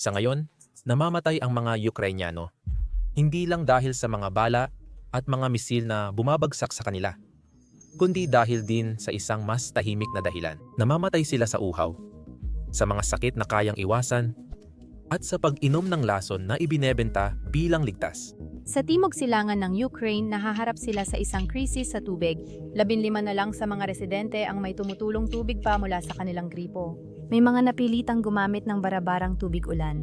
Sa ngayon, namamatay ang mga Ukrainyano, hindi lang dahil sa mga bala at mga misil na bumabagsak sa kanila, kundi dahil din sa isang mas tahimik na dahilan. Namamatay sila sa uhaw, sa mga sakit na kayang iwasan, at sa pag-inom ng lason na ibinebenta bilang ligtas. Sa timog silangan ng Ukraine, nahaharap sila sa isang krisis sa tubig. 15 na lang sa mga residente ang may tumutulong tubig pa mula sa kanilang gripo. May mga napilitang gumamit ng barabarang tubig ulan.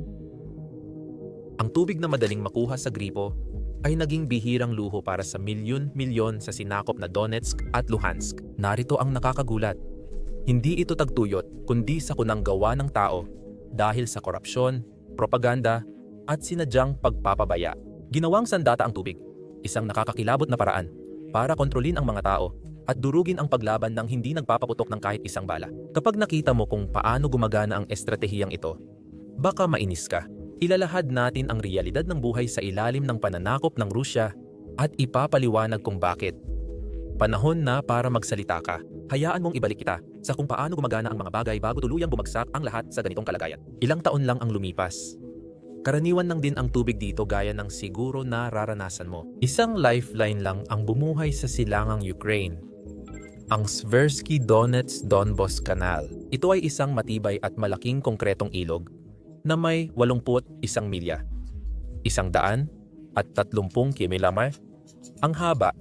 Ang tubig na madaling makuha sa gripo ay naging bihirang luho para sa milyon-milyon sa sinakop na Donetsk at Luhansk. Narito ang nakakagulat. Hindi ito tagtuyot kundi sa kunang gawa ng tao dahil sa korupsyon, propaganda at sinadyang pagpapabaya. Ginawang sandata ang tubig, isang nakakakilabot na paraan para kontrolin ang mga tao at durugin ang paglaban ng hindi nagpapaputok ng kahit isang bala. Kapag nakita mo kung paano gumagana ang estratehiyang ito, baka mainis ka. Ilalahad natin ang realidad ng buhay sa ilalim ng pananakop ng Rusya at ipapaliwanag kung bakit. Panahon na para magsalita ka. Hayaan mong ibalik kita sa kung paano gumagana ang mga bagay bago tuluyang bumagsak ang lahat sa ganitong kalagayan. Ilang taon lang ang lumipas. Karaniwan lang din ang tubig dito gaya ng siguro na nararanasan mo. Isang lifeline lang ang bumuhay sa silangang Ukraine. Ang Sversky Donets-Donbas Canal. Ito ay isang matibay at malaking konkretong ilog na may 81 milya, 130 kilometer. Ang haba,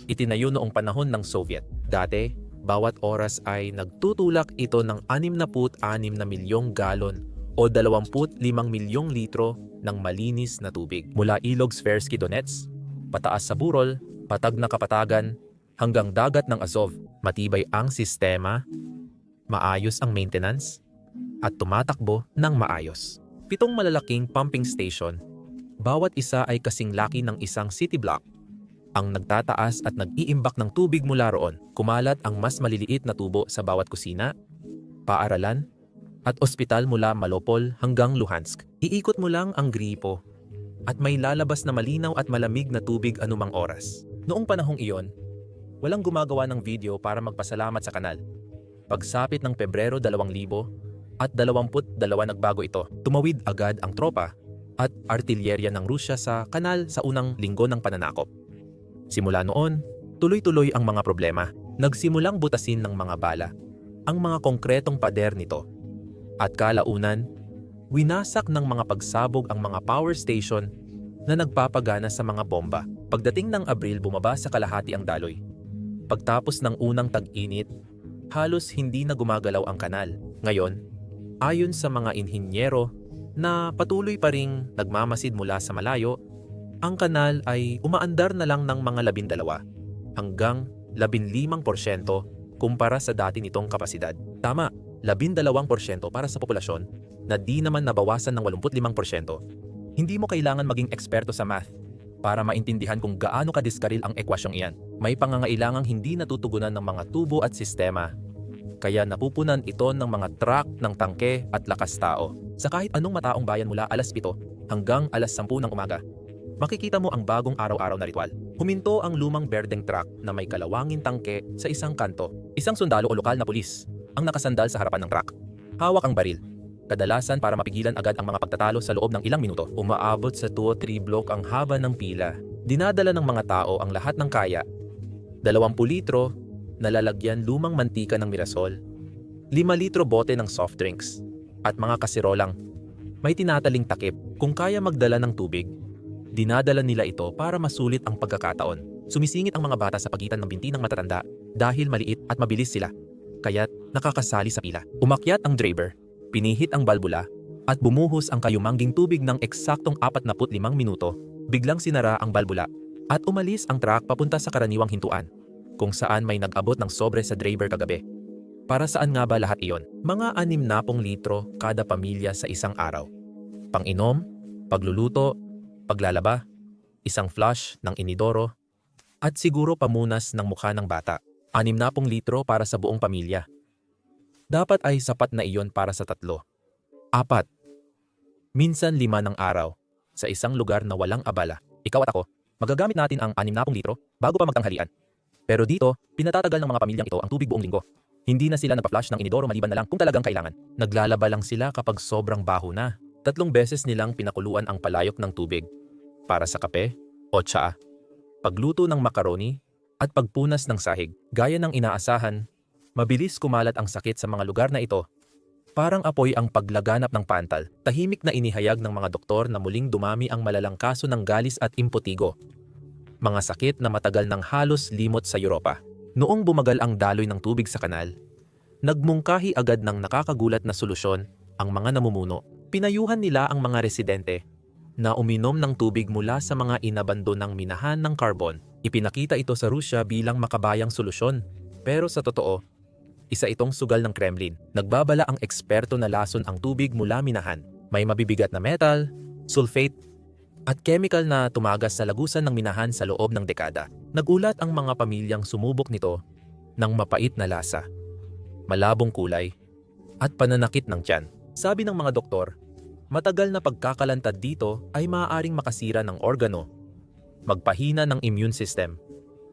itinayo noong panahon ng Soviet. Dati, bawat oras ay nagtutulak ito ng 66 na milyong galon o 25 milyong litro ng malinis na tubig. Mula ilog Sversky Donets, pataas sa Burol, patag na Kapatagan, hanggang dagat ng Azov. Matibay ang sistema, maayos ang maintenance, at tumatakbo ng maayos. 7 malalaking pumping station, bawat isa ay kasing laki ng isang city block. Ang nagtataas at nag-iimbak ng tubig mula roon, kumalat ang mas maliliit na tubo sa bawat kusina, paaralan, at ospital mula Mariupol hanggang Luhansk. Iikot mo lang ang gripo at may lalabas na malinaw at malamig na tubig anumang oras. Noong panahong iyon, walang gumagawa ng video para magpasalamat sa kanal. Pagsapit ng Pebrero 2022 nagbago ito. Tumawid agad ang tropa at artilyerya ng Rusya sa kanal sa unang linggo ng pananakop. Simula noon, tuloy-tuloy ang mga problema. Nagsimulang butasin ng mga bala ang mga konkretong pader nito. At kalaunan, winasak ng mga pagsabog ang mga power station na nagpapagana sa mga bomba. Pagdating ng Abril, bumaba sa kalahati ang daloy. Pagtapos ng unang tag-init, halos hindi na gumagalaw ang kanal. Ngayon, ayon sa mga inhinyero na patuloy pa ring nagmamasid mula sa malayo, ang kanal ay umaandar na lang ng mga 12 hanggang 15% kumpara sa dati nitong kapasidad. Tama, 12% para sa populasyon na di naman nabawasan ng 85%. Hindi mo kailangan maging eksperto sa math para maintindihan kung gaano kadiskaril ang ekwasyong iyan. May pangangailangang hindi natutugunan ng mga tubo at sistema, kaya napupunan ito ng mga truck ng tangke at lakas tao. Sa kahit anong mataong bayan mula alas 7 hanggang alas 10 ng umaga, makikita mo ang bagong araw-araw na ritual. Huminto ang lumang berdeng truck na may kalawangin tangke sa isang kanto. Isang sundalo o lokal na pulis ang nakasandal sa harapan ng truck. Hawak ang baril, kadalasan para mapigilan agad ang mga pagtatalo sa loob ng ilang minuto. Umaabot sa 2 o 3 block ang haba ng pila. Dinadala ng mga tao ang lahat ng kaya. 20 litro na lalagyan lumang mantika ng mirasol, 5 litro bote ng soft drinks, at mga kasirolang may tinataling takip. Kung kaya magdala ng tubig, dinadala nila ito para masulit ang pagkakataon. Sumisingit ang mga bata sa pagitan ng binti ng matatanda dahil maliit at mabilis sila, kaya't nakakasali sa pila. Umakyat ang driver, pinihit ang balbula, at bumuhos ang kayumangging tubig ng eksaktong 45 minuto. Biglang sinara ang balbula at umalis ang truck papunta sa karaniwang hintuan, kung saan may nag-abot ng sobre sa driver kagabi. Para saan nga ba lahat iyon? Mga 60 litro kada pamilya sa isang araw. Pang-inom, pagluluto, paglalaba, isang flush ng inidoro, at siguro pamunas ng mukha ng bata. 60 litro para sa buong pamilya. Dapat ay sapat na iyon para sa 3, 4, minsan 5 ng araw, sa isang lugar na walang abala. Ikaw at ako, magagamit natin ang 60 litro bago pa magtanghalian. Pero dito, pinatatagal ng mga pamilyang ito ang tubig buong linggo. Hindi na sila nagpa-flush ng inidoro maliban na lang kung talagang kailangan. Naglalaba lang sila kapag sobrang baho na. 3 beses nilang pinakuluan ang palayok ng tubig para sa kape o tsaa, pagluto ng macaroni at pagpunas ng sahig. Gaya ng inaasahan, mabilis kumalat ang sakit sa mga lugar na ito. Parang apoy ang paglaganap ng pantal. Tahimik na inihayag ng mga doktor na muling dumami ang malalang kaso ng galis at impetigo. Mga sakit na matagal nang halos limot sa Europa. Noong bumagal ang daloy ng tubig sa kanal, nagmungkahi agad ng nakakagulat na solusyon ang mga namumuno. Pinayuhan nila ang mga residente na uminom ng tubig mula sa mga inabandonang minahan ng carbon. Ipinakita ito sa Rusya bilang makabayang solusyon. Pero sa totoo, isa itong sugal ng Kremlin. Nagbabala ang eksperto na lason ang tubig mula minahan. May mabibigat na metal, sulfate, at chemical na tumagas sa lagusan ng minahan sa loob ng dekada. Nagulat ang mga pamilyang sumubok nito ng mapait na lasa, malabong kulay, at pananakit ng tiyan. Sabi ng mga doktor, matagal na pagkakalantad dito ay maaaring makasira ng organo, magpahina ng immune system,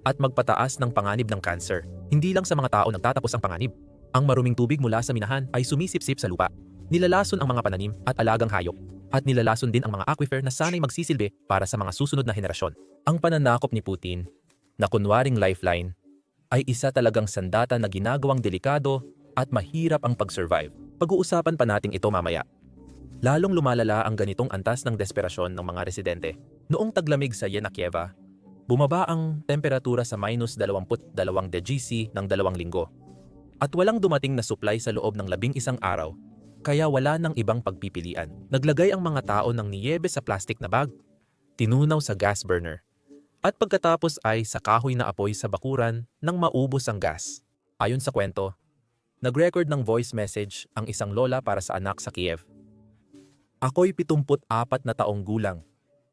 at magpataas ng panganib ng cancer. Hindi lang sa mga tao nagtatapos ang panganib. Ang maruming tubig mula sa minahan ay sumisipsip sa lupa. Nilalason ang mga pananim at alagang hayop. At nilalason din ang mga aquifer na sana'y magsisilbi para sa mga susunod na henerasyon. Ang pananakop ni Putin, na kunwaring lifeline, ay isa talagang sandata na ginagawang delikado at mahirap ang pag-survive. Pag-uusapan pa natin ito mamaya. Lalong lumalala ang ganitong antas ng desperasyon ng mga residente. Noong taglamig sa Yenakieva, bumaba ang temperatura sa -22 degrees ng 2 linggo. At walang dumating na supply sa loob ng 11 araw, kaya wala nang ibang pagpipilian. Naglagay ang mga tao ng niyebe sa plastic na bag, tinunaw sa gas burner, at pagkatapos ay sa kahoy na apoy sa bakuran nang maubos ang gas. Ayon sa kwento, nag-record ng voice message ang isang lola para sa anak sa Kiev. Ako'y 74 na taong gulang.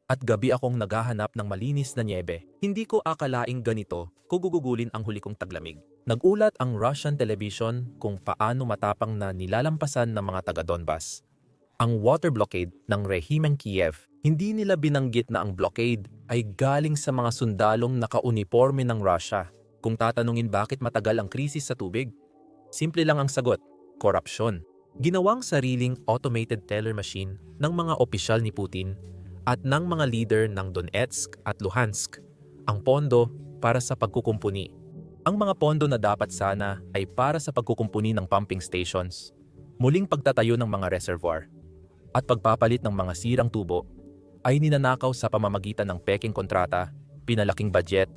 At gabi akong naghahanap ng malinis na nyebe. Hindi ko akalaing ganito kung gugugulin ang huli kong taglamig. Nagulat ang Russian television kung paano matapang na nilalampasan ng mga taga-Donbas ang water blockade ng rehimeng Kiev. Hindi nila binanggit na ang blockade ay galing sa mga sundalong naka-uniforme ng Russia. Kung tatanungin bakit matagal ang krisis sa tubig, simple lang ang sagot: korupsyon. Ginawang sariling automated teller machine ng mga opisyal ni Putin at ng mga leader ng Donetsk at Luhansk ang pondo para sa pagkukumpuni. Ang mga pondo na dapat sana ay para sa pagkukumpuni ng pumping stations, muling pagtatayo ng mga reservoir, at pagpapalit ng mga sirang tubo ay ninanakaw sa pamamagitan ng peking kontrata, pinalaking budget,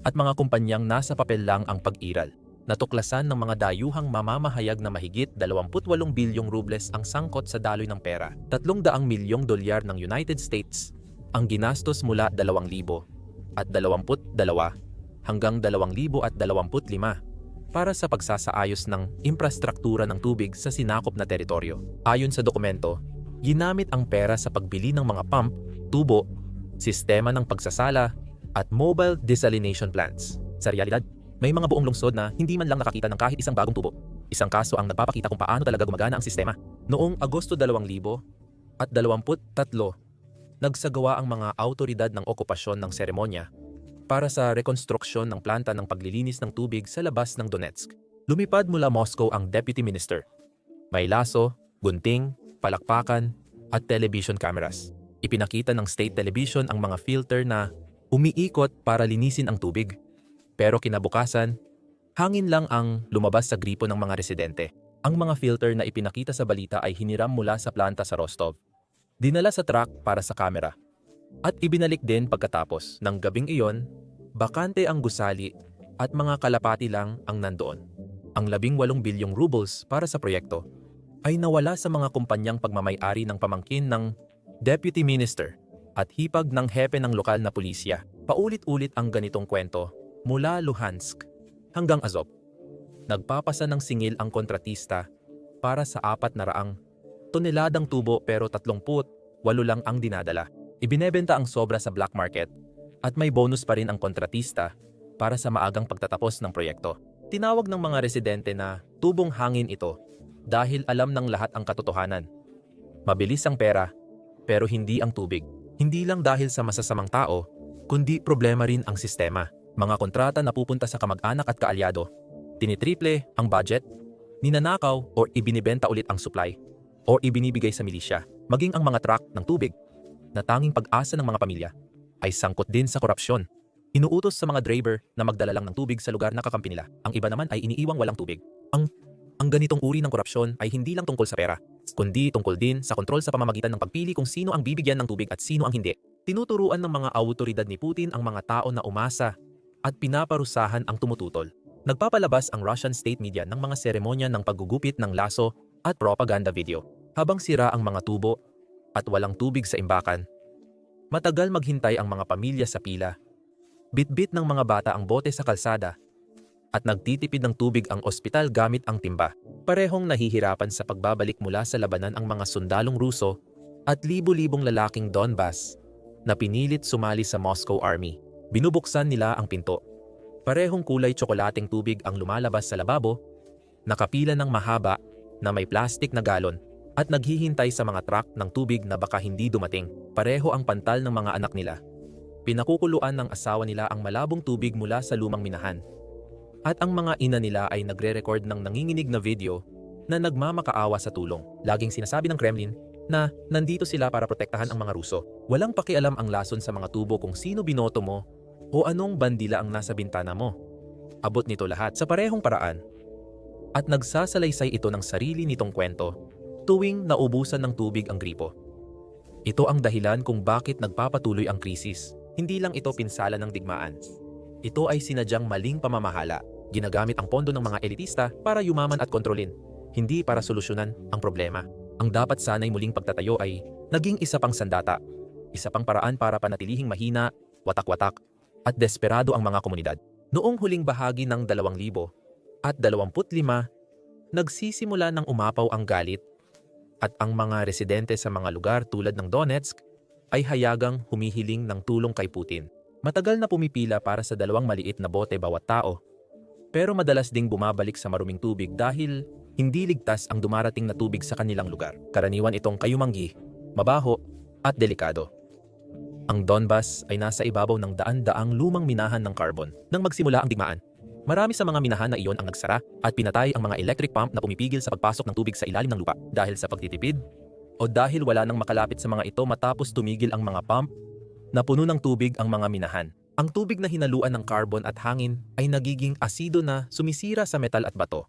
at mga kumpanyang nasa papel lang ang pag-iral. Natuklasan ng mga dayuhang mamamahayag na mahigit 28 bilyong rubles ang sangkot sa daloy ng pera. 300 milyong dolyar ng United States ang ginastos mula 2022 hanggang 2025 para sa pagsasaayos ng infrastruktura ng tubig sa sinakop na teritoryo. Ayon sa dokumento, ginamit ang pera sa pagbili ng mga pump, tubo, sistema ng pagsasala, at mobile desalination plants. Sa realidad, may mga buong lungsod na hindi man lang nakakita ng kahit isang bagong tubo. Isang kaso ang nagpapakita kung paano talaga gumagana ang sistema. Noong Agosto 2023, nagsagawa ang mga autoridad ng okupasyon ng seremonya para sa rekonstruksyon ng planta ng paglilinis ng tubig sa labas ng Donetsk. Lumipad mula Moscow ang deputy minister. May laso, gunting, palakpakan, at television cameras. Ipinakita ng state television ang mga filter na umiikot para linisin ang tubig. Pero kinabukasan, hangin lang ang lumabas sa gripo ng mga residente. Ang mga filter na ipinakita sa balita ay hiniram mula sa planta sa Rostov, dinala sa truck para sa kamera, at ibinalik din pagkatapos. Ng gabing iyon, bakante ang gusali at mga kalapati lang ang nandoon. Ang 18 bilyong rubles para sa proyekto ay nawala sa mga kumpanyang pagmamay-ari ng pamangkin ng deputy minister at hipag ng hepe ng lokal na pulisya. Paulit-ulit ang ganitong kwento mula Luhansk hanggang Azov. Nagpapasa ng singil ang kontratista para sa 400 toneladang tubo pero 38 lang ang dinadala. Ibinebenta ang sobra sa black market at may bonus pa rin ang kontratista para sa maagang pagtatapos ng proyekto. Tinawag ng mga residente na tubong hangin ito dahil alam ng lahat ang katotohanan. Mabilis ang pera pero hindi ang tubig. Hindi lang dahil sa masasamang tao, kundi problema rin ang sistema. Mga kontrata na pupunta sa kamag-anak at kaalyado, tinitriple ang budget, ninanakaw o ibinibenta ulit ang supply. o ibinibigay sa milisya. Maging ang mga truck ng tubig na tanging pag-asa ng mga pamilya ay sangkot din sa korupsyon. Inuutos sa mga driver na magdala lang ng tubig sa lugar na kakampi nila. Ang iba naman ay iniiwang walang tubig. Ang ganitong uri ng korupsyon ay hindi lang tungkol sa pera, kundi tungkol din sa kontrol sa pamamagitan ng pagpili kung sino ang bibigyan ng tubig at sino ang hindi. Tinuturuan ng mga awtoridad ni Putin ang mga tao na umasa at pinaparusahan ang tumututol. Nagpapalabas ang Russian state media ng mga seremonya ng paggugupit ng laso at propaganda video. Habang sira ang mga tubo at walang tubig sa imbakan, matagal maghintay ang mga pamilya sa pila. Bitbit ng mga bata ang bote sa kalsada at nagtitipid ng tubig ang ospital gamit ang timba. Parehong nahihirapan sa pagbabalik mula sa labanan ang mga sundalong Ruso at libu-libong lalaking Donbas na pinilit sumali sa Moscow Army. Binubuksan nila ang pinto. Parehong kulay tsokolating tubig ang lumalabas sa lababo, nakapila ng mahaba na may plastik na galon at naghihintay sa mga truck ng tubig na baka hindi dumating. Pareho ang pantal ng mga anak nila. Pinakukuluan ng asawa nila ang malabong tubig mula sa lumang minahan. At ang mga ina nila ay nagre-record ng nanginginig na video na nagmamakaawa sa tulong. Laging sinasabi ng Kremlin na nandito sila para protektahan ang mga Ruso. Walang pakialam ang lason sa mga tubo kung sino binoto mo o anong bandila ang nasa bintana mo. Abot nito lahat sa parehong paraan. At nagsasalaysay ito ng sarili nitong kwento tuwing naubusan ng tubig ang gripo. Ito ang dahilan kung bakit nagpapatuloy ang krisis. Hindi lang ito pinsala ng digmaan. Ito ay sinadyang maling pamamahala. Ginagamit ang pondo ng mga elitista para yumaman at kontrolin, hindi para solusyonan ang problema. Ang dapat sanay muling pagtatayo ay naging isa pang sandata, isa pang paraan para panatilihing mahina, watak-watak, at desperado ang mga komunidad. Noong huling bahagi ng 2025, nagsisimula ng umapaw ang galit at ang mga residente sa mga lugar tulad ng Donetsk ay hayagang humihiling ng tulong kay Putin. Matagal na pumipila para sa 2 maliit na bote bawat tao, pero madalas ding bumabalik sa maruming tubig dahil hindi ligtas ang dumarating na tubig sa kanilang lugar. Karaniwan itong kayumanggi, mabaho, at delikado. Ang Donbas ay nasa ibabaw ng daan-daang lumang minahan ng carbon. Nang magsimula ang digmaan, marami sa mga minahan na iyon ang nagsara at pinatay ang mga electric pump na pumipigil sa pagpasok ng tubig sa ilalim ng lupa. Dahil sa pagtitipid o dahil wala nang makalapit sa mga ito matapos tumigil ang mga pump, napuno ng tubig ang mga minahan. Ang tubig na hinaluan ng carbon at hangin ay nagiging asido na sumisira sa metal at bato.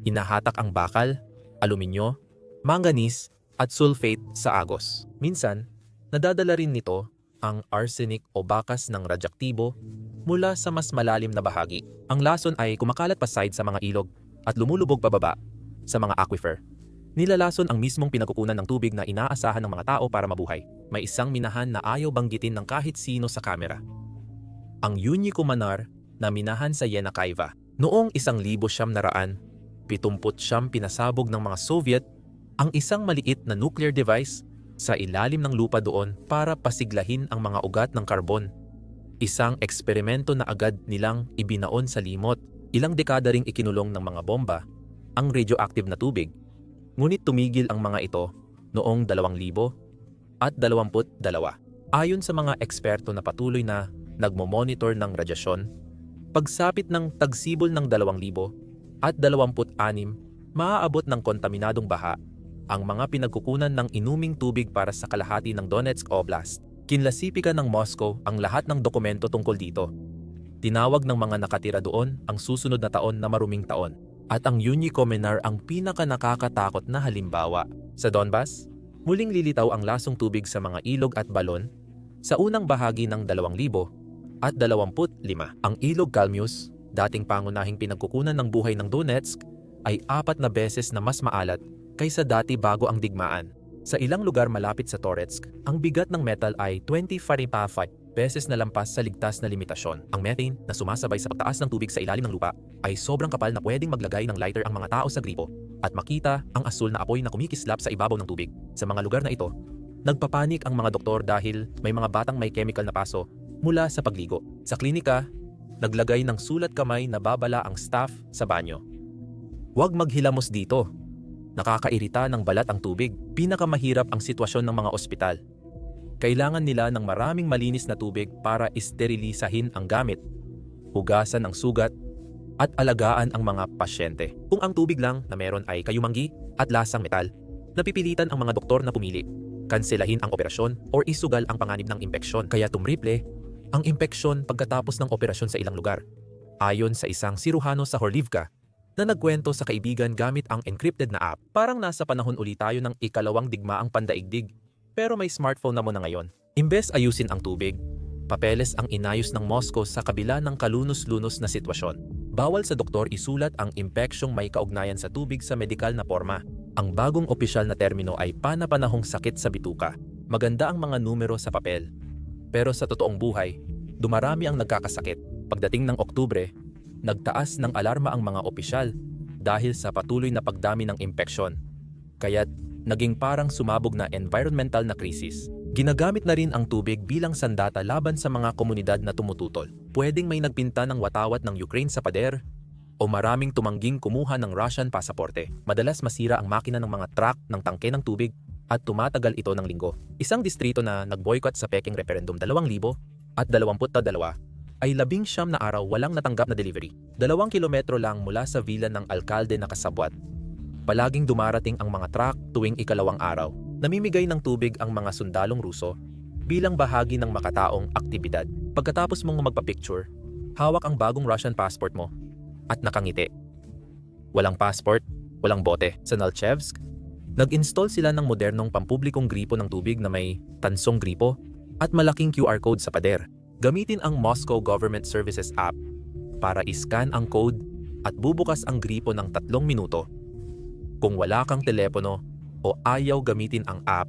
Hinahatak ang bakal, aluminyo, manganese at sulfate sa agos. Minsan, nadadala rin nito ang arsenic o bakas ng radyaktibo mula sa mas malalim na bahagi. Ang lason ay kumakalat pa side sa mga ilog at lumulubog pababa sa mga aquifer. Nilalason ang mismong pinagkukunan ng tubig na inaasahan ng mga tao para mabuhay. May isang minahan na ayaw banggitin ng kahit sino sa kamera. Ang Unyikumanar na minahan sa Yenakaiva. Noong 1979 pinasabog ng mga Soviet ang isang maliit na nuclear device sa ilalim ng lupa doon para pasiglahin ang mga ugat ng karbon. Isang eksperimento na agad nilang ibinaon sa limot. Ilang dekada ring ikinulong ng mga bomba ang radioactive na tubig. Ngunit tumigil ang mga ito noong 2022. Ayon sa mga eksperto na patuloy na nagmo-monitor ng radyasyon, pagsapit ng tagsibol ng 2026, maaabot ng kontaminadong baha ang mga pinagkukunan ng inuming tubig para sa kalahati ng Donetsk Oblast. Kinlasipika ng Moscow ang lahat ng dokumento tungkol dito. Tinawag ng mga nakatira doon ang susunod na taon na maruming taon. At ang Unyikumanar ang pinaka-nakakatakot na halimbawa. Sa Donbas, muling lilitaw ang lasong tubig sa mga ilog at balon sa unang bahagi ng 2025. Ang ilog Kalmius, dating pangunahing pinagkukunan ng buhay ng Donetsk, ay 4 na beses na mas maalat kaysa dati bago ang digmaan. Sa ilang lugar malapit sa Toretsk, ang bigat ng metal ay 25 beses na lampas sa ligtas na limitasyon. Ang methane na sumasabay sa pagtaas ng tubig sa ilalim ng lupa ay sobrang kapal na pwedeng maglagay ng lighter ang mga tao sa gripo at makita ang asul na apoy na kumikislap sa ibabaw ng tubig. Sa mga lugar na ito, nagpapanik ang mga doktor dahil may mga batang may chemical na paso mula sa pagligo. Sa klinika, naglagay ng sulat kamay na babala ang staff sa banyo. Huwag maghilamos dito. Nakakairita ng balat ang tubig. Pinakamahirap ang sitwasyon ng mga ospital. Kailangan nila ng maraming malinis na tubig para esterilisahin ang gamit, hugasan ang sugat, at alagaan ang mga pasyente. Kung ang tubig lang na meron ay kayumanggi at lasang metal, Napipilitan ang mga doktor na pumili, kanselahin ang operasyon o isugal ang panganib ng impeksyon. Kaya tumriple ang impeksyon pagkatapos ng operasyon sa ilang lugar. Ayon sa isang siruhano sa Horlivka na nagkwento sa kaibigan gamit ang encrypted na app, parang nasa panahon ulit tayo ng ikalawang digmaang pandaigdig. Pero may smartphone na mo na ngayon. Imbes ayusin ang tubig, papeles ang inayos ng Moscow sa kabila ng kalunos-lunos na sitwasyon. Bawal sa doktor isulat ang impeksyong may kaugnayan sa tubig sa medikal na forma. Ang bagong opisyal na termino ay panapanahong sakit sa bituka. Maganda ang mga numero sa papel. Pero sa totoong buhay, dumarami ang nagkakasakit. Pagdating ng Oktubre, nagtaas ng alarma ang mga opisyal dahil sa patuloy na pagdami ng impeksyon. Kaya't naging parang sumabog na environmental na krisis. Ginagamit na rin ang tubig bilang sandata laban sa mga komunidad na tumututol. Pwedeng may nagpinta ng watawat ng Ukraine sa pader o maraming tumangging kumuha ng Russian pasaporte. Madalas masira ang makina ng mga truck ng tangke ng tubig at tumatagal ito ng linggo. Isang distrito na nag-boycott sa Peking Referendum 2022 ay 19 na araw walang natanggap na delivery. 2 kilometro lang mula sa villa ng alkalde na kasabwat. Palaging dumarating ang mga truck tuwing ikalawang araw. Namimigay ng tubig ang mga sundalong Ruso bilang bahagi ng makataong aktibidad. Pagkatapos mong magpa-picture, hawak ang bagong Russian passport mo at nakangiti. Walang passport, walang bote. Sa Nalchevsk, nag-install sila ng modernong pampublikong gripo ng tubig na may tansong gripo at malaking QR code sa pader. Gamitin ang Moscow Government Services app para iscan ang code at bubukas ang gripo ng 3 minuto. Kung wala kang telepono o ayaw gamitin ang app,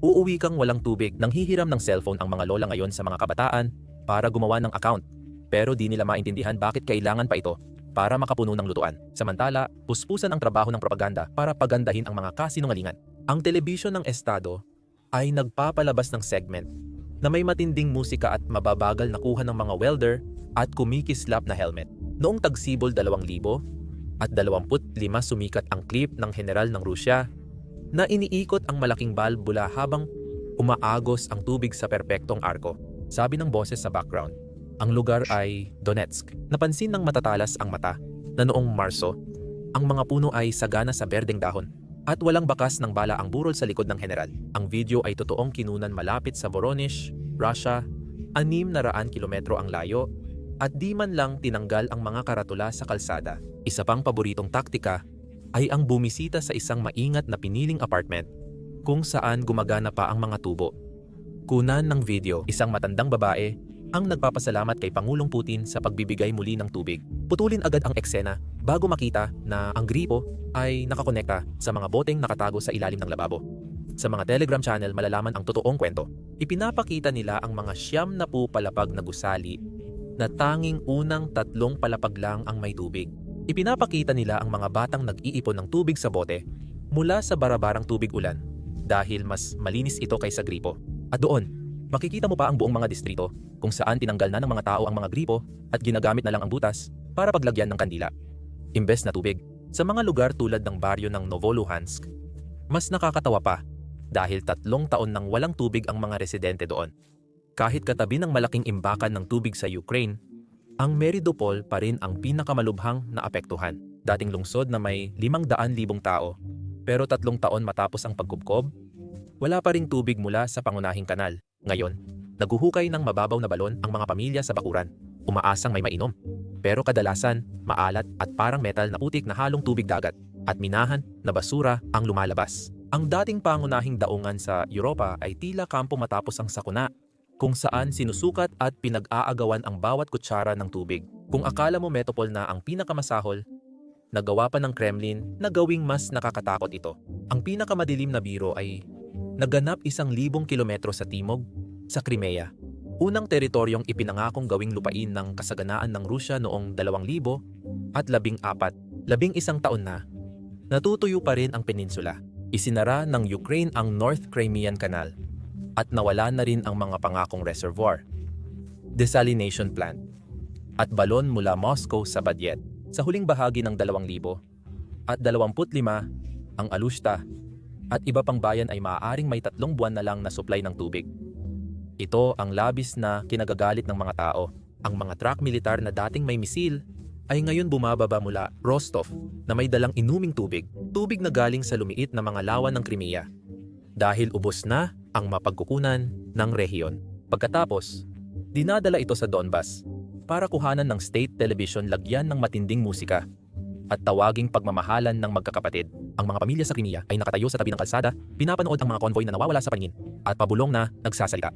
uuwi kang walang tubig. Nanghihiram ng cellphone ang mga lola ngayon sa mga kabataan para gumawa ng account. Pero di nila maintindihan bakit kailangan pa ito para makapuno ng lutuan. Samantala, puspusan ang trabaho ng propaganda para pagandahin ang mga kasinungalingan. Ang telebisyon ng Estado ay nagpapalabas ng segment na may matinding musika at mababagal na kuha ng mga welder at kumikislap na helmet. Noong tagsibol 2025 sumikat ang clip ng general ng Rusya na iniikot ang malaking balbula habang umaagos ang tubig sa perpektong arko. Sabi ng boses sa background, ang lugar ay Donetsk. Napansin ng matatalas ang mata na noong Marso, ang mga puno ay sagana sa berdeng dahon at walang bakas ng bala ang burol sa likod ng general. Ang video ay totoong kinunan malapit sa Voronezh, Russia, 600 kilometro ang layo at di man lang tinanggal ang mga karatula sa kalsada. Isa pang paboritong taktika ay ang bumisita sa isang maingat na piniling apartment kung saan gumagana pa ang mga tubo. Kunan ng video, isang matandang babae ang nagpapasalamat kay Pangulong Putin sa pagbibigay muli ng tubig. Putulin agad ang eksena bago makita na ang gripo ay nakakonekta sa mga boteng nakatago sa ilalim ng lababo. Sa mga Telegram channel malalaman ang totoong kwento. Ipinapakita nila ang mga 90 palapag na gusali na tanging unang 3 palapag lang ang may tubig. Ipinapakita nila ang mga batang nag-iipon ng tubig sa bote mula sa barabarang tubig ulan dahil mas malinis ito kaysa gripo. At doon, makikita mo pa ang buong mga distrito kung saan tinanggal na ng mga tao ang mga gripo at ginagamit na lang ang butas para paglagyan ng kandila. Imbes na tubig, sa mga lugar tulad ng baryo ng Novoluhansk, mas nakakatawa pa dahil 3 taon nang walang tubig ang mga residente doon. Kahit katabi ng malaking imbakan ng tubig sa Ukraine, ang Meridopol pa rin ang pinakamalubhang na apektuhan. Dating lungsod na may 500,000 tao, pero 3 taon matapos ang pagkubkob, wala pa ring tubig mula sa pangunahing kanal. Ngayon, naguhukay ng mababaw na balon ang mga pamilya sa bakuran, umaasang may mainom. Pero kadalasan, maalat at parang metal na putik na halong tubig dagat at minahan na basura ang lumalabas. Ang dating pangunahing daungan sa Europa ay tila kampo matapos ang sakuna, kung saan sinusukat at pinag-aagawan ang bawat kutsara ng tubig. Kung akala mo Metropol na ang pinakamasahol, nagawa pa ng Kremlin na gawing mas nakakatakot ito. Ang pinakamadilim na biro ay naganap 1,000 kilometro sa timog, sa Crimea. Unang teritoryong ipinangakong gawing lupain ng kasaganaan ng Rusya noong 2014. 11 taon na, natutuyo pa rin ang peninsula. Isinara ng Ukraine ang North Crimean Canal at nawala na rin ang mga pangakong reservoir, desalination plant, at balon mula Moscow sa Badyet. Sa huling bahagi ng 2025, ang Alushta at iba pang bayan ay maaaring may 3 buwan na lang na supply ng tubig. Ito ang labis na kinagagalit ng mga tao. Ang mga truck militar na dating may misil ay ngayon bumababa mula Rostov na may dalang inuming tubig, tubig na galing sa lumiit na mga lawa ng Crimea. Dahil ubos na ang mapagkukunan ng rehiyon. Pagkatapos, dinadala ito sa Donbas para kuhanan ng state television lagyan ng matinding musika at tawaging pagmamahalan ng magkakapatid. Ang mga pamilya sa Crimea ay nakatayo sa tabi ng kalsada, pinapanood ang mga konvoy na nawawala sa paningin at pabulong na nagsasalita.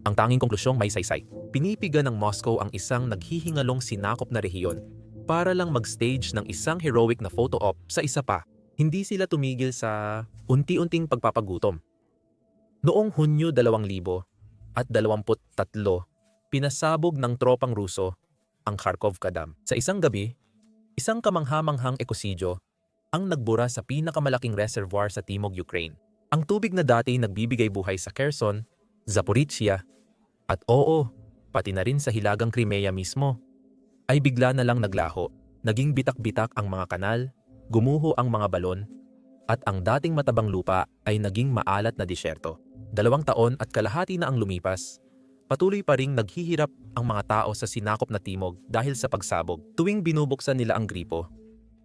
Ang tanging konklusyong may saysay. Pinipiga ng Moscow ang isang naghihingalong sinakop na rehiyon para lang mag-stage ng isang heroic na photo op sa isa pa. Hindi sila tumigil sa unti-unting pagpapagutom. Noong Hunyo 2023, pinasabog ng tropang Ruso ang Kharkovka Dam. Sa isang gabi, isang kamanghamanghang ekosidyo ang nagbura sa pinakamalaking reservoir sa timog Ukraine. Ang tubig na dati nagbibigay buhay sa Kherson, Zaporizhia, at pati na rin sa hilagang Crimea mismo, ay bigla na lang naglaho. Naging bitak-bitak ang mga kanal, gumuho ang mga balon, at ang dating matabang lupa ay naging maalat na disyerto. 2 taon at kalahati na ang lumipas, patuloy pa ring naghihirap ang mga tao sa sinakop na timog dahil sa pagsabog. Tuwing binubuksan nila ang gripo,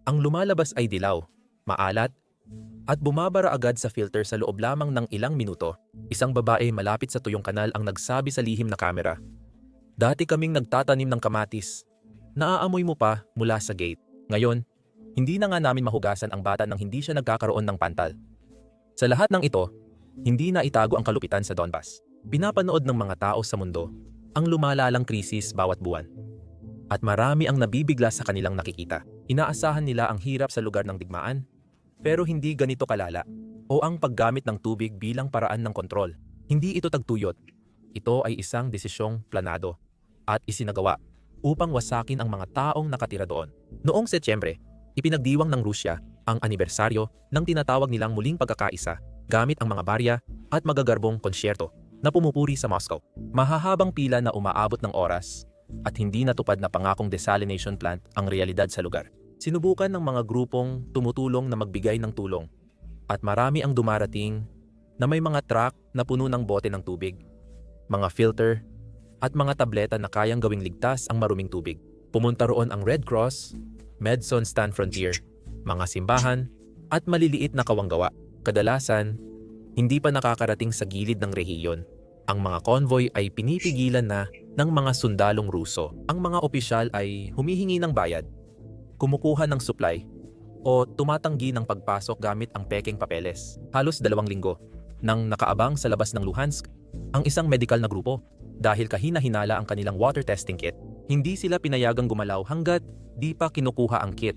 ang lumalabas ay dilaw, maalat, at bumabara agad sa filter sa loob lamang ng ilang minuto. Isang babae malapit sa tuyong kanal ang nagsabi sa lihim na kamera, "Dati kaming nagtatanim ng kamatis. Naaamoy mo pa mula sa gate. Ngayon, hindi na nga namin mahugasan ang bata nang hindi siya nagkakaroon ng pantal." Sa lahat ng ito, hindi na itago ang kalupitan sa Donbas. Pinapanood ng mga tao sa mundo ang lumalalang krisis bawat buwan. At marami ang nabibigla sa kanilang nakikita. Inaasahan nila ang hirap sa lugar ng digmaan, pero hindi ganito kalala, o ang paggamit ng tubig bilang paraan ng kontrol. Hindi ito tagtuyot. Ito ay isang desisyong planado at isinagawa upang wasakin ang mga taong nakatira doon. Noong Setyembre, ipinagdiwang ng Rusya ang anibersaryo ng tinatawag nilang muling pagkakaisa gamit ang mga barya at magagarbong konsyerto na pumupuri sa Moscow. Mahahabang pila na umaabot ng oras at hindi natupad na pangakong desalination plant ang realidad sa lugar. Sinubukan ng mga grupong tumutulong na magbigay ng tulong at marami ang dumarating na may mga truck na puno ng bote ng tubig, mga filter at mga tableta na kayang gawing ligtas ang maruming tubig. Pumunta roon ang Red Cross, Medicine Sans Frontier, mga simbahan at maliliit na kawanggawa. Kadalasan, hindi pa nakakarating sa gilid ng rehiyon. Ang mga convoy ay pinipigilan na ng mga sundalong Ruso. Ang mga opisyal ay humihingi ng bayad, kumukuha ng supply, o tumatanggi ng pagpasok gamit ang pekeng papeles. Halos 2 linggo nang nakaabang sa labas ng Luhansk ang isang medikal na grupo dahil kahina-hinala ang kanilang water testing kit. Hindi sila pinayagang gumalaw hanggat di pa kinukuha ang kit.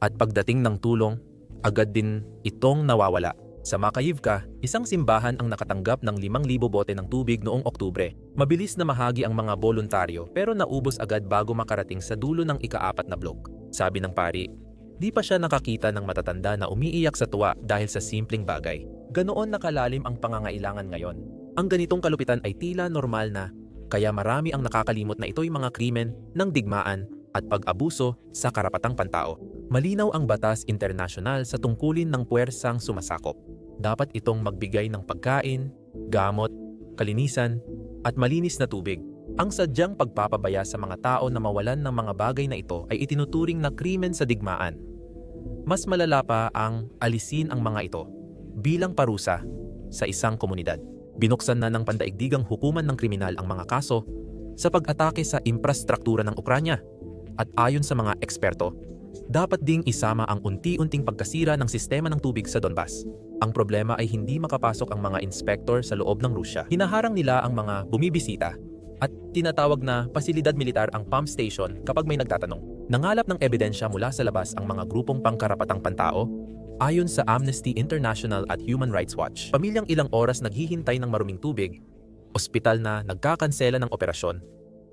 At pagdating ng tulong, agad din itong nawawala. Sa Makayivka, isang simbahan ang nakatanggap ng 5,000 bote ng tubig noong Oktubre. Mabilis na mahagi ang mga voluntaryo pero naubos agad bago makarating sa dulo ng ika-4 na blok. Sabi ng pari, di pa siya nakakita ng matatanda na umiiyak sa tuwa dahil sa simpleng bagay. Ganoon nakalalim ang pangangailangan ngayon. Ang ganitong kalupitan ay tila normal na, kaya marami ang nakakalimot na ito'y mga krimen ng digmaan at pag-abuso sa karapatang pantao. Malinaw ang batas internasyonal sa tungkulin ng puwersang sumasakop. Dapat itong magbigay ng pagkain, gamot, kalinisan, at malinis na tubig. Ang sadyang pagpapabaya sa mga tao na mawalan ng mga bagay na ito ay itinuturing na krimen sa digmaan. Mas malala pa ang alisin ang mga ito bilang parusa sa isang komunidad. Binuksan na ng pandaigdigang hukuman ng kriminal ang mga kaso sa pag-atake sa infrastruktura ng Ukranya. At ayon sa mga eksperto, dapat ding isama ang unti-unting pagkasira ng sistema ng tubig sa Donbas. Ang problema ay hindi makapasok ang mga inspektor sa loob ng Rusya. Hinaharang nila ang mga bumibisita at tinatawag na pasilidad militar ang pump station kapag may nagtatanong. Nangalap ng ebidensya mula sa labas ang mga grupong pangkarapatang pantao ayon sa Amnesty International at Human Rights Watch. Pamilyang ilang oras naghihintay ng maruming tubig, ospital na nagkakansela ng operasyon,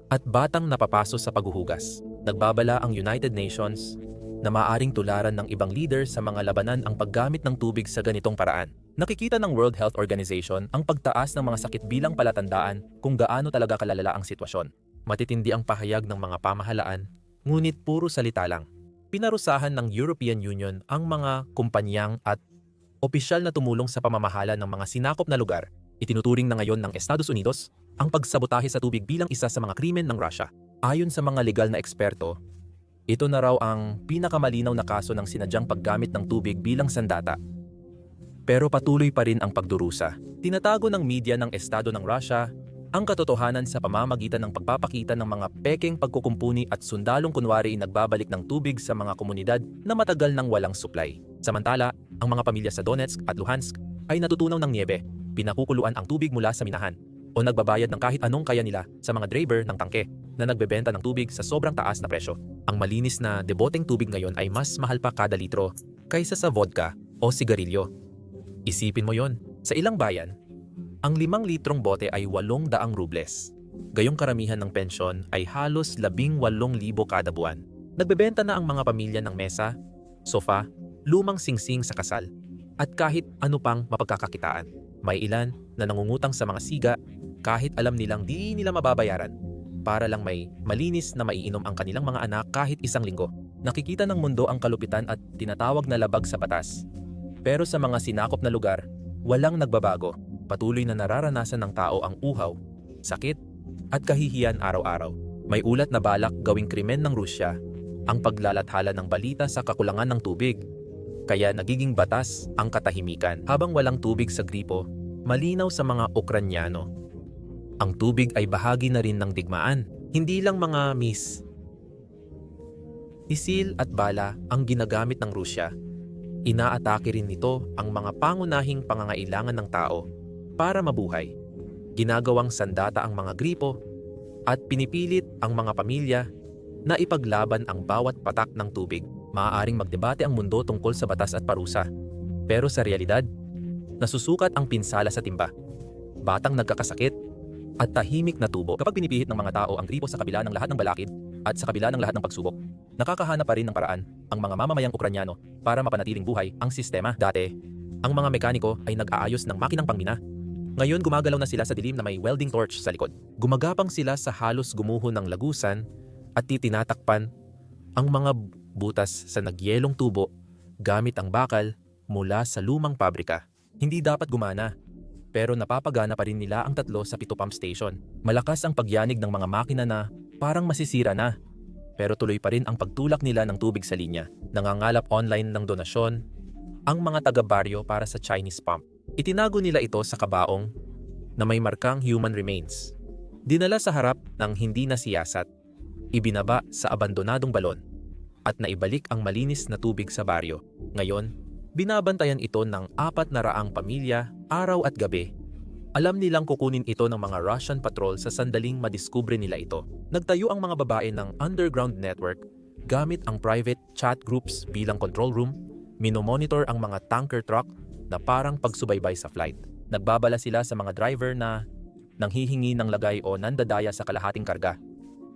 at batang napapaso sa paghuhugas. Nagbabala ang United Nations na maaaring tularan ng ibang leader sa mga labanan ang paggamit ng tubig sa ganitong paraan. Nakikita ng World Health Organization ang pagtaas ng mga sakit bilang palatandaan kung gaano talaga kalalala ang sitwasyon. Matitindi ang pahayag ng mga pamahalaan, ngunit puro salita lang. Pinarusahan ng European Union ang mga kumpanyang at opisyal na tumulong sa pamamahala ng mga sinakop na lugar. Itinuturing na ngayon ng Estados Unidos ang pagsabotahe sa tubig bilang isa sa mga krimen ng Russia. Ayon sa mga legal na eksperto, Ito na raw ang pinakamalinaw na kaso ng sinadyang paggamit ng tubig bilang sandata. Pero patuloy pa rin ang pagdurusa. Tinatago ng media ng Estado ng Russia ang katotohanan sa pamamagitan ng pagpapakita ng mga pekeng pagkukumpuni at sundalong kunwari nagbabalik ng tubig sa mga komunidad na matagal nang walang supply. Samantala, ang mga pamilya sa Donetsk at Luhansk ay natutunaw ng niebe, pinakukuluan ang tubig mula sa minahan, o nagbabayad ng kahit anong kaya nila sa mga driver ng tangke na nagbebenta ng tubig sa sobrang taas na presyo. Ang malinis na deboteng tubig ngayon ay mas mahal pa kada litro kaysa sa vodka o sigarilyo. Isipin mo yon, sa ilang bayan, ang 5 litrong bote ay 800 rubles. Gayong karamihan ng pensyon ay halos 18,000 kada buwan. Nagbebenta na ang mga pamilya ng mesa, sofa, lumang singsing sa kasal, at kahit ano pang mapagkakakitaan. May ilan na nangungutang sa mga siga kahit alam nilang di nila mababayaran para lang may malinis na maiinom ang kanilang mga anak kahit isang linggo. Nakikita ng mundo ang kalupitan at tinatawag na labag sa batas. Pero sa mga sinakop na lugar, walang nagbabago. Patuloy na nararanasan ng tao ang uhaw, sakit, at kahihiyan araw-araw. May ulat na balak gawing krimen ng Rusya ang paglalathala ng balita sa kakulangan ng tubig. Kaya nagiging batas ang katahimikan. Habang walang tubig sa gripo, malinaw sa mga Ukranyano. Ang tubig ay bahagi na rin ng digmaan, hindi lang mga misil at bala ang ginagamit ng Rusya. Inaatake rin nito ang mga pangunahing pangangailangan ng tao para mabuhay. Ginagawang sandata ang mga gripo at pinipilit ang mga pamilya na ipaglaban ang bawat patak ng tubig. Maaaring magdebate ang mundo tungkol sa batas at parusa. Pero sa realidad, nasusukat ang pinsala sa timba, batang nagkakasakit, at tahimik na tubo. Kapag pinipihit ng mga tao ang gripo sa kabila ng lahat ng balakid at sa kabila ng lahat ng pagsubok, nakakahanap pa rin ng paraan ang mga mamamayang Ukranyano para mapanatiling buhay ang sistema. Dati, ang mga mekaniko ay nag-aayos ng makinang pangmina. Ngayon gumagalaw na sila sa dilim na may welding torch sa likod. Gumagapang sila sa halos gumuho ng lagusan at tinatakpan ang mga butas sa nagyelong tubo gamit ang bakal mula sa lumang pabrika. Hindi dapat gumana, pero napapagana pa rin nila ang 3 sa 7 pump station. Malakas ang pagyanig ng mga makina na parang masisira na, pero tuloy pa rin ang pagtulak nila ng tubig sa linya. Nangangalap online ng donasyon ang mga taga-baryo para sa Chinese pump. Itinago nila ito sa kabaong na may markang human remains. Dinala sa harap ng hindi nasiyasat, ibinaba sa abandonadong balon, at naibalik ang malinis na tubig sa baryo. Ngayon, binabantayan ito ng 400 pamilya araw at gabi. Alam nilang kukunin ito ng mga Russian patrol sa sandaling madiskubre nila ito. Nagtayo ang mga babae ng underground network gamit ang private chat groups bilang control room. Minomonitor ang mga tanker truck na parang pagsubaybay sa flight. Nagbabala sila sa mga driver na nanghihingi ng lagay o nandadaya sa kalahating karga.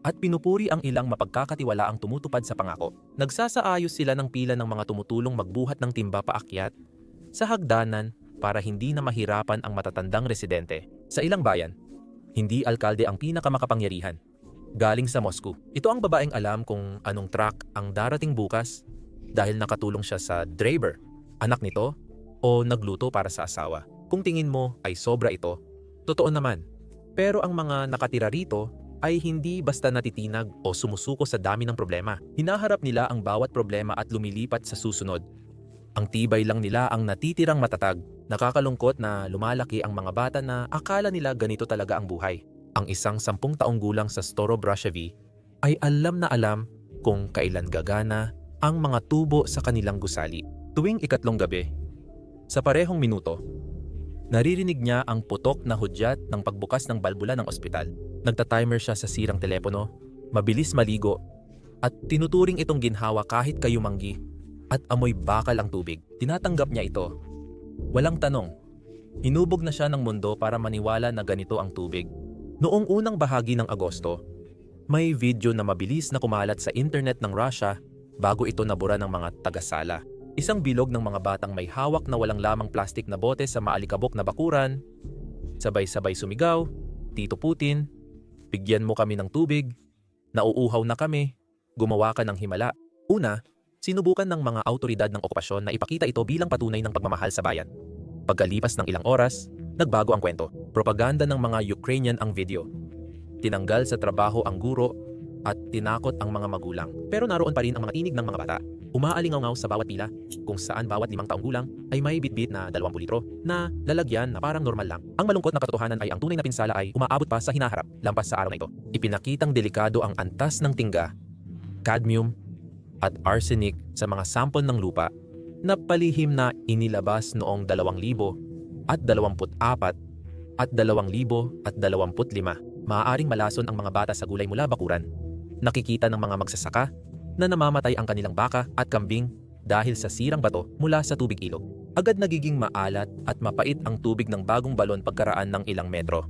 At pinupuri ang ilang mapagkakatiwalaang tumutupad sa pangako. Nagsasaayos sila ng pila ng mga tumutulong magbuhat ng timba paakyat sa hagdanan para hindi na mahirapan ang matatandang residente. Sa ilang bayan, hindi alkalde ang pinakamakapangyarihan. Galing sa Moscow. Ito ang babaeng alam kung anong truck ang darating bukas dahil nakatulong siya sa driver, anak nito, o nagluto para sa asawa. Kung tingin mo ay sobra ito, totoo naman. Pero ang mga nakatira rito ay hindi basta natitinag o sumusuko sa dami ng problema. Hinaharap nila ang bawat problema at lumilipat sa susunod. Ang tibay lang nila ang natitirang matatag. Nakakalungkot na lumalaki ang mga bata na akala nila ganito talaga ang buhay. Ang isang 10 taong gulang sa Storobrashevi ay alam na alam kung kailan gagana ang mga tubo sa kanilang gusali. Tuwing 2 gabi, sa parehong minuto, naririnig niya ang putok na hudyat ng pagbukas ng balbula ng ospital. Nagtatimer siya sa sirang telepono, mabilis maligo, at tinuturing itong ginhawa kahit kayumanggi at amoy bakal ang tubig. Tinatanggap niya ito. Walang tanong. Hinubog na siya ng mundo para maniwala na ganito ang tubig. Noong unang bahagi ng Agosto, may video na mabilis na kumalat sa internet ng Russia bago ito nabura ng mga tagasala. Isang bilog ng mga batang may hawak na walang lamang plastik na bote sa maalikabok na bakuran. Sabay-sabay sumigaw, "Tito Putin, bigyan mo kami ng tubig. Nauuhaw na kami. Gumawa ka ng himala." Una, sinubukan ng mga autoridad ng okupasyon na ipakita ito bilang patunay ng pagmamahal sa bayan. Pagkalipas ng ilang oras, nagbago ang kwento. Propaganda ng mga Ukrainian ang video. Tinanggal sa trabaho ang guro at tinakot ang mga magulang. Pero naroon pa rin ang mga tinig ng mga bata. Umaalingaw sa bawat pila, kung saan bawat 5 taong gulang ay may bitbit na 20 litro na lalagyan na parang normal lang. Ang malungkot na katotohanan ay ang tunay na pinsala ay umaabot pa sa hinaharap lampas sa araw na ito. Ipinakitang delikado ang antas ng tingga, cadmium at arsenic sa mga sample ng lupa na palihim na inilabas noong 2000 at 24 at 2025. Maaaring malason ang mga bata sa gulay mula bakuran. Nakikita ng mga magsasaka na namamatay ang kanilang baka at kambing dahil sa sirang bato mula sa tubig ilog. Agad nagiging maalat at mapait ang tubig ng bagong balon pagkaraan ng ilang metro.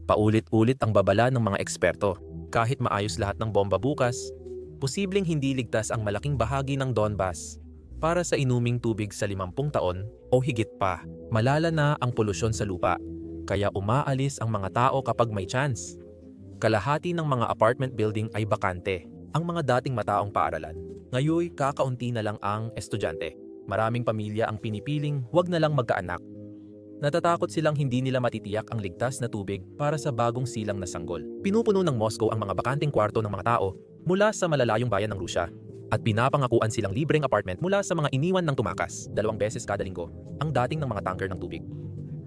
Paulit-ulit ang babala ng mga eksperto. Kahit maayos lahat ng bomba bukas, posibleng hindi ligtas ang malaking bahagi ng Donbas para sa inuming tubig sa 50 taon o higit pa. Malala na ang polusyon sa lupa, kaya umaalis ang mga tao kapag may chance. Kalahati ng mga apartment building ay bakante. Ang mga dating mataong paaralan, ngayon kakaunti na lang ang estudyante. Maraming pamilya ang pinipiling huwag na lang magkaanak. Natatakot silang hindi nila matitiyak ang ligtas na tubig para sa bagong silang na sanggol. Pinupuno ng Moscow ang mga bakanteng kwarto ng mga tao mula sa malalayong bayan ng Rusya at pinapangakuan silang libreng apartment mula sa mga iniwan ng tumakas 2 beses kada linggo ang dating ng mga tanker ng tubig.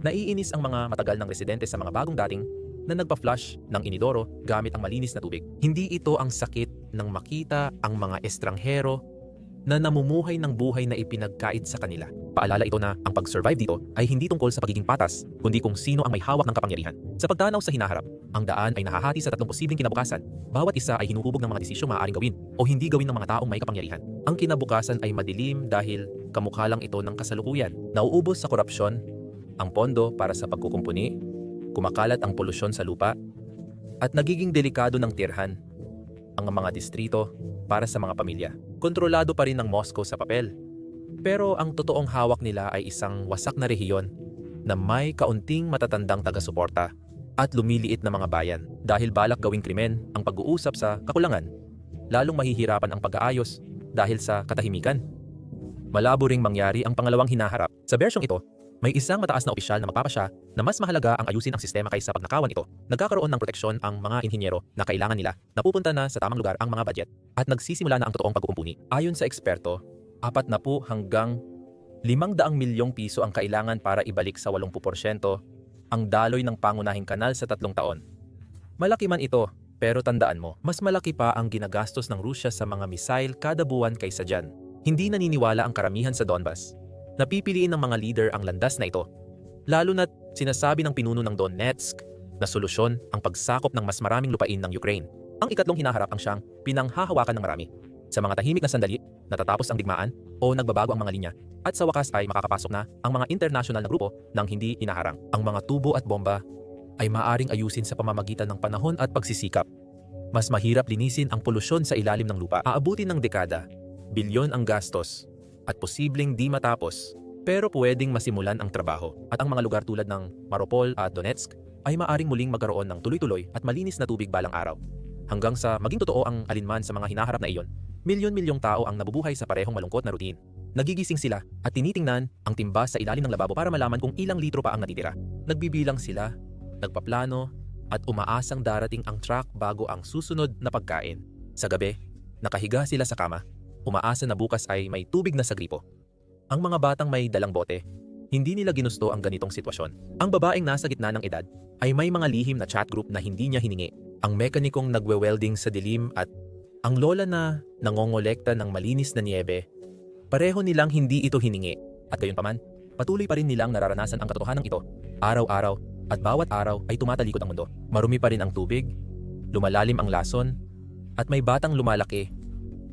Naiinis ang mga matagal ng residente sa mga bagong dating na nagpa-flush ng inidoro gamit ang malinis na tubig. Hindi ito ang sakit ng makita ang mga estranghero na namumuhay ng buhay na ipinagkait sa kanila. Paalala ito na ang pag-survive dito ay hindi tungkol sa pagiging patas, kundi kung sino ang may hawak ng kapangyarihan. Sa pagtanaw sa hinaharap, ang daan ay nahahati sa 3 posibleng kinabukasan. Bawat isa ay hinuhubog ng mga desisyong maaaring gawin o hindi gawin ng mga taong may kapangyarihan. Ang kinabukasan ay madilim dahil kamukha lang ito ng kasalukuyan. Nauubos sa korupsyon, ang pondo para sa pagkukumpuni, kumakalat ang polusyon sa lupa, at nagiging delikado ng tirhan ang mga distrito para sa mga pamilya. Kontrolado pa rin ng Moscow sa papel. Pero ang totoong hawak nila ay isang wasak na rehiyon na may kaunting matatandang taga-suporta at lumiliit na mga bayan. Dahil balak gawing krimen ang pag-uusap sa kakulangan, lalong mahihirapan ang pag-aayos dahil sa katahimikan. Malabo ring mangyari ang pangalawang hinaharap. Sa bersyong ito, may isang mataas na opisyal na magpapasya na mas mahalaga ang ayusin ang sistema kaysa pagnakawan ito. Nagkakaroon ng proteksyon ang mga inhinyero na kailangan nila, napupunta na sa tamang lugar ang mga budget, at nagsisimula na ang totoong pag-uumpuni. Ayon sa eksperto, 40 hanggang 500 milyong piso ang kailangan para ibalik sa 80% ang daloy ng pangunahing kanal sa 3 taon. Malaki man ito, pero tandaan mo, mas malaki pa ang ginagastos ng Rusya sa mga missile kada buwan kaysa dyan. Hindi naniniwala ang karamihan sa Donbas. Napipiliin ng mga leader ang landas na ito, lalo na't sinasabi ng pinuno ng Donetsk na solusyon ang pagsakop ng mas maraming lupain ng Ukraine. Ang ikatlong hinaharap ang siyang pinanghahawakan ng marami. Sa mga tahimik na sandali, natatapos ang digmaan o nagbabago ang mga linya, at sa wakas ay makakapasok na ang mga international na grupo ng hindi hinaharang. Ang mga tubo at bomba ay maaring ayusin sa pamamagitan ng panahon at pagsisikap. Mas mahirap linisin ang polusyon sa ilalim ng lupa. Aabutin ng dekada, bilyon ang gastos, at posibleng di matapos, pero pwedeng masimulan ang trabaho. At ang mga lugar tulad ng Mariupol at Donetsk ay maaring muling magkaroon ng tuloy-tuloy at malinis na tubig balang araw. Hanggang sa maging totoo ang alinman sa mga hinaharap na iyon, milyon-milyong tao ang nabubuhay sa parehong malungkot na routine. Nagigising sila at tinitingnan ang timba sa ilalim ng lababo para malaman kung ilang litro pa ang natitira. Nagbibilang sila, nagpaplano, at umaasang darating ang truck bago ang susunod na pagkain. Sa gabi, nakahiga sila sa kama, umaasa na bukas ay may tubig na sa gripo. Ang mga batang may dalang bote, hindi nila ginusto ang ganitong sitwasyon. Ang babaeng nasa gitna ng edad ay may mga lihim na chat group na hindi niya hiningi. Ang mekanikong nagwe-welding sa dilim at ang lola na nangongolekta ng malinis na niebe, pareho nilang hindi ito hiningi. At gayunpaman, patuloy pa rin nilang nararanasan ang katotohanan ito. Araw-araw at bawat araw ay tumatalikod ang mundo. Marumi pa rin ang tubig, lumalalim ang lason, at may batang lumalaki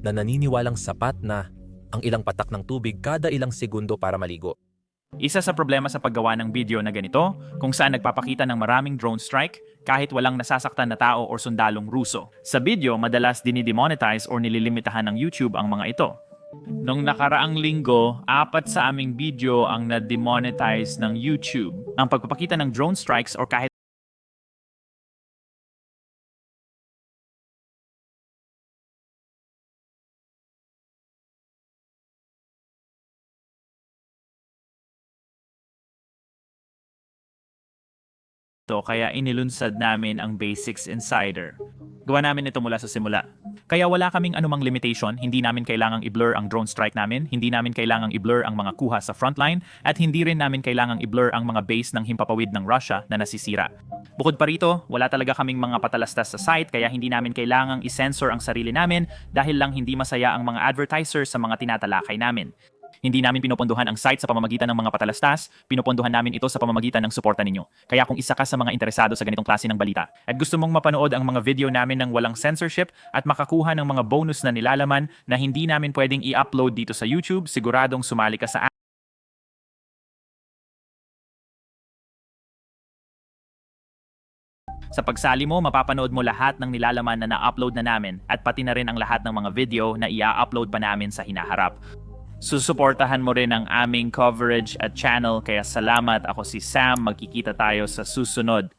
na naniniwalang sapat na ang ilang patak ng tubig kada ilang segundo para maligo. Isa sa problema sa paggawa ng video na ganito, kung saan nagpapakita ng maraming drone strike kahit walang nasasaktan na tao o sundalong Ruso. Sa video, madalas dinidemonetize o nililimitahan ng YouTube ang mga ito. Nung nakaraang linggo, 4 sa aming video ang na-demonetize ng YouTube. Ang pagpapakita ng drone strikes o kahit kaya inilunsad namin ang Basics Insider. Gawa namin ito mula sa simula. Kaya wala kaming anumang limitation, hindi namin kailangang i-blur ang drone strike namin, hindi namin kailangang i-blur ang mga kuha sa frontline, at hindi rin namin kailangang i-blur ang mga base ng himpapawid ng Russia na nasisira. Bukod pa rito, wala talaga kaming mga patalastas sa site kaya hindi namin kailangang i-censor ang sarili namin dahil lang hindi masaya ang mga advertisers sa mga tinatalakay namin. Hindi namin pinupondohan ang site sa pamamagitan ng mga patalastas, pinupondohan namin ito sa pamamagitan ng suporta ninyo. Kaya kung isa ka sa mga interesado sa ganitong klase ng balita at gusto mong mapanood ang mga video namin ng walang censorship at makakuha ng mga bonus na nilalaman na hindi namin pwedeng i-upload dito sa YouTube, siguradong sumali ka sa Sa pagsali mo, mapapanood mo lahat ng nilalaman na na-upload na namin at pati na rin ang lahat ng mga video na i-upload pa namin sa hinaharap. Susuportahan mo rin ang aming coverage at channel kaya salamat. Ako si Sam, magkikita tayo sa susunod.